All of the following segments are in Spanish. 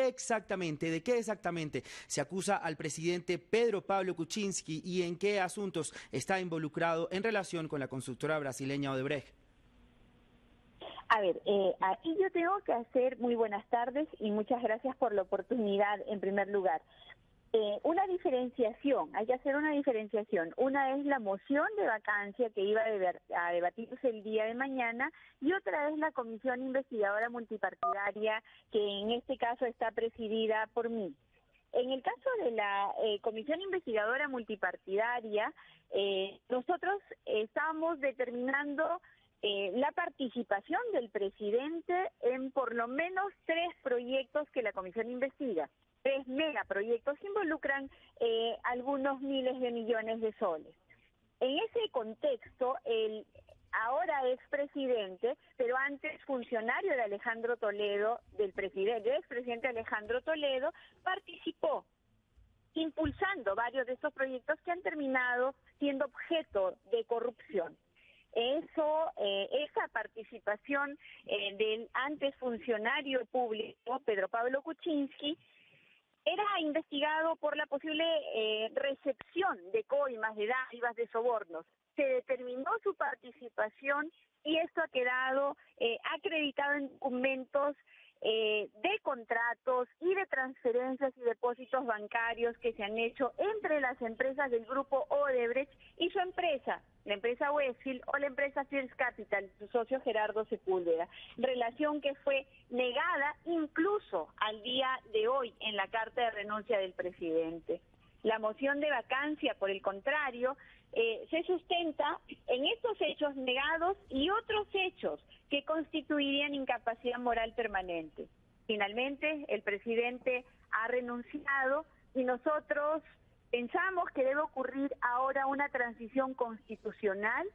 de qué exactamente se acusa al presidente Pedro Pablo Kuczynski y en qué asuntos está involucrado en relación con la constructora brasileña Odebrecht. A ver, aquí yo tengo que hacer muy buenas tardes y muchas gracias por la oportunidad en primer lugar. Una diferenciación, hay que hacer una diferenciación. Una es la moción de vacancia que iba a debatirse el día de mañana y otra es la comisión investigadora multipartidaria que en este caso está presidida por mí. En el caso de la comisión investigadora multipartidaria, nosotros estamos determinando la participación del presidente en por lo menos 3 proyectos que la comisión investiga. 3 megaproyectos que involucran algunos miles de millones de soles. En ese contexto, el ahora expresidente, pero antes funcionario de Alejandro Toledo, del expresidente Alejandro Toledo, participó impulsando varios de estos proyectos que han terminado siendo objeto de corrupción. Esa participación del antes funcionario público, Pedro Pablo Kuczynski, era investigado por la posible recepción de coimas, de dádivas, de sobornos. Se determinó su participación y esto ha quedado acreditado en documentos de contratos y de transferencias y depósitos bancarios que se han hecho entre las empresas del grupo Odebrecht y su empresa, la empresa Westfield o la empresa First Capital, su socio Gerardo Sepúlveda, relación que fue negada incluso al día de hoy en la carta de renuncia del presidente. La moción de vacancia, por el contrario, se sustenta en estos hechos negados y otros hechos que constituirían incapacidad moral permanente. Finalmente, el presidente ha renunciado y nosotros pensamos que debe ocurrir ahora una transición constitucional,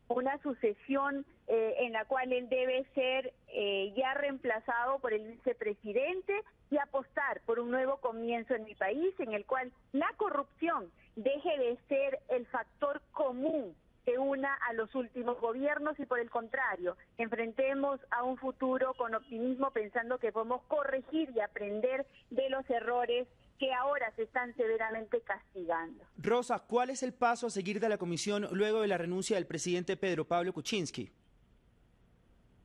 una sucesión en la cual él debe ser ya reemplazado por el vicepresidente y apostar por un nuevo comienzo en mi país en el cual la corrupción deje de ser el factor común que una a los últimos gobiernos y por el contrario, enfrentemos a un futuro con optimismo pensando que podemos corregir y aprender de los errores que ahora se están severamente castigando. Rosa, ¿cuál es el paso a seguir de la comisión luego de la renuncia del presidente Pedro Pablo Kuczynski?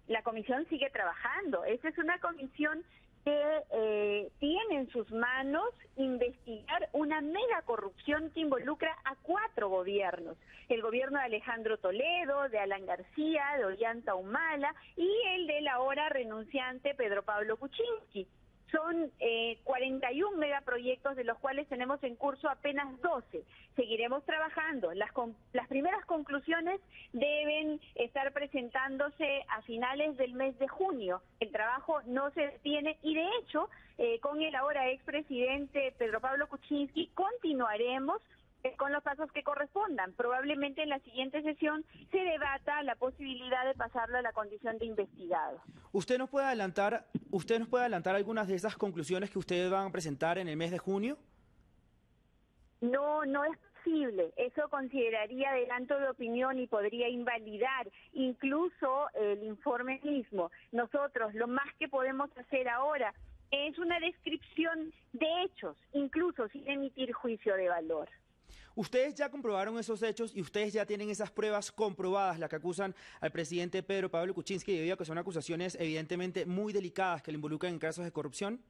La comisión sigue trabajando. Esta es una comisión que tiene en sus manos investigar una mega corrupción que involucra a 4 gobiernos. El gobierno de Alejandro Toledo, de Alan García, de Ollanta Humala y el del ahora renunciante Pedro Pablo Kuczynski. Son 41 megaproyectos, de los cuales tenemos en curso apenas 12. Seguiremos trabajando. Las primeras conclusiones deben estar presentándose a finales del mes de junio. El trabajo no se detiene y, de hecho, con el ahora expresidente Pedro Pablo Kuczynski continuaremos con los pasos que correspondan. Probablemente en la siguiente sesión se debata la posibilidad de pasarlo a la condición de investigado. ¿Usted nos puede adelantar algunas de esas conclusiones que ustedes van a presentar en el mes de junio? No es posible. Eso consideraría adelanto de opinión y podría invalidar incluso el informe mismo. Nosotros lo más que podemos hacer ahora es una descripción de hechos, incluso sin emitir juicio de valor. Ustedes ya comprobaron esos hechos y ustedes ya tienen esas pruebas comprobadas, las que acusan al presidente Pedro Pablo Kuczynski, debido a que son acusaciones evidentemente muy delicadas que le involucran en casos de corrupción.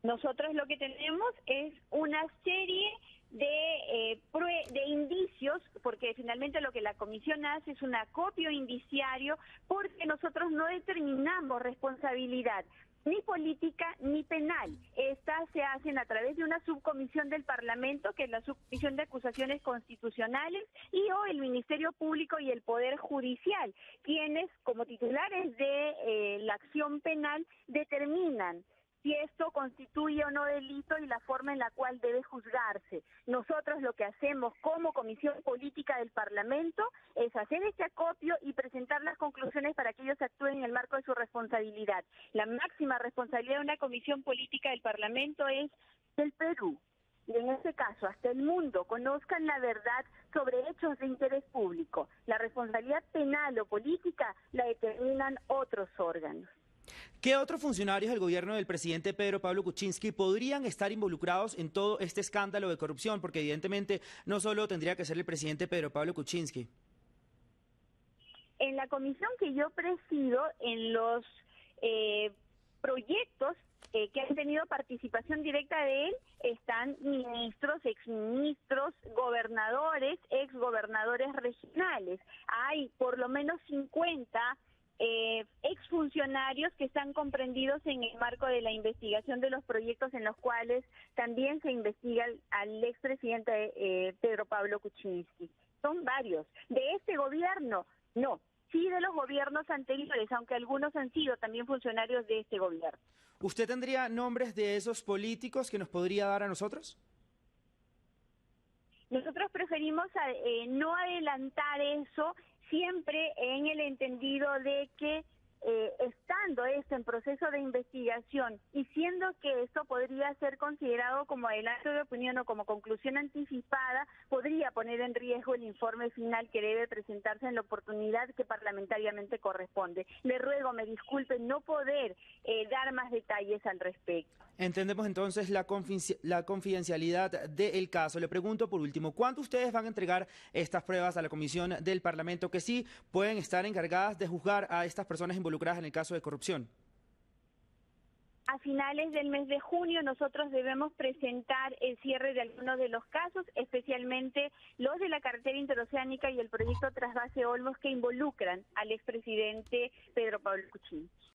Nosotros lo que tenemos es una serie de indicios, porque finalmente lo que la comisión hace es un acopio indiciario, porque nosotros no determinamos responsabilidad ni política ni penal. Estas se hacen a través de una subcomisión del Parlamento, que es la Subcomisión de Acusaciones Constitucionales, y o el Ministerio Público y el Poder Judicial, quienes, como titulares de la acción penal, determinan si esto constituye o no delito y la forma en la cual debe juzgarse. Nosotros lo que hacemos como Comisión Política del Parlamento es hacer este acopio y presentar las conclusiones para que ellos actúen en el marco de su responsabilidad. La máxima responsabilidad de una Comisión Política del Parlamento es el Perú, y en este caso hasta el mundo, conozcan la verdad sobre hechos de interés público. La responsabilidad penal o política la determinan otros órganos. ¿Qué otros funcionarios del gobierno del presidente Pedro Pablo Kuczynski podrían estar involucrados en todo este escándalo de corrupción? Porque evidentemente no solo tendría que ser el presidente Pedro Pablo Kuczynski. En la comisión que yo presido, en los proyectos que han tenido participación directa de él, están ministros, exministros, gobernadores, exgobernadores regionales. Hay por lo menos 50 exfuncionarios que están comprendidos en el marco de la investigación de los proyectos en los cuales también se investiga al expresidente Pedro Pablo Kuczynski. Son varios. De este gobierno, no. Sí, de los gobiernos anteriores, aunque algunos han sido también funcionarios de este gobierno. ¿Usted tendría nombres de esos políticos que nos podría dar a nosotros? Nosotros preferimos no adelantar eso, siempre en el entendido de que estando esto en proceso de investigación y siendo que esto podría ser considerado como adelanto de opinión o como conclusión anticipada, podría poner en riesgo el informe final que debe presentarse en la oportunidad que parlamentariamente corresponde. Le ruego, me disculpe, no poder dar más detalles al respecto. Entendemos entonces la confidencialidad del caso. Le pregunto por último, ¿cuándo ustedes van a entregar estas pruebas a la Comisión del Parlamento que sí pueden estar encargadas de juzgar a estas personas involucradas en el caso de corrupción? A finales del mes de junio nosotros debemos presentar el cierre de algunos de los casos, especialmente los de la carretera interoceánica y el proyecto Trasvase Olmos que involucran al expresidente Pedro Pablo Kuczynski.